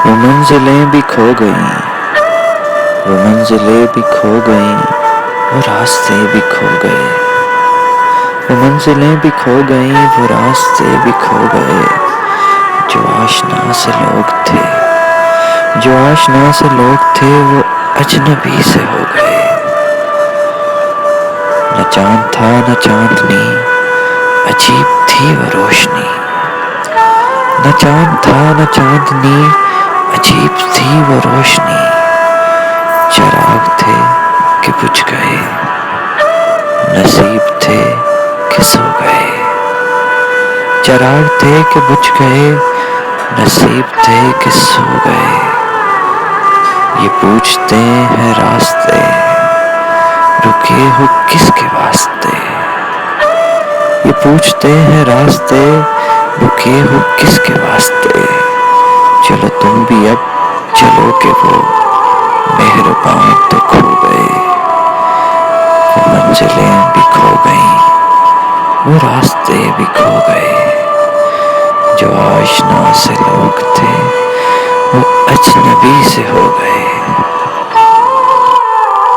وہ منزلیں بھی کھو گئیں، وہ منزلیں بھی کھو گئیں، وہ راستے بھی کھو گئے، وہ منزلیں بھی کھو گئیں، وہ راستے بھی کھو گئے، جو آشنا سے لوگ تھے، جو آشنا سے لوگ تھے، وہ اجنبی سے ہو گئے۔ نہ چاند تھا نہ چاندنی، عجیب تھی وہ روشنی، نہ چاند تھا نہ چاندنی، عجیب تھی وہ روشنی، چراغ تھے کہ بجھ گئے، نصیب تھے کہ سو گئے، چراغ تھے کہ بجھ گئے، نصیب تھے کہ سو گئے۔ یہ پوچھتے ہیں راستے، رکے ہو کس کے واسطے، یہ پوچھتے ہیں راستے، رکے ہو کس کے واسطے، چلو تم بھی اب چلو کہ وہ مہربان تو کھو گئے، وہ منزلیں بھی کھو گئیں، وہ راستے بھی کھو گئے، جو آشنا سے لوگ تھے وہ اجنبی سے ہو گئے۔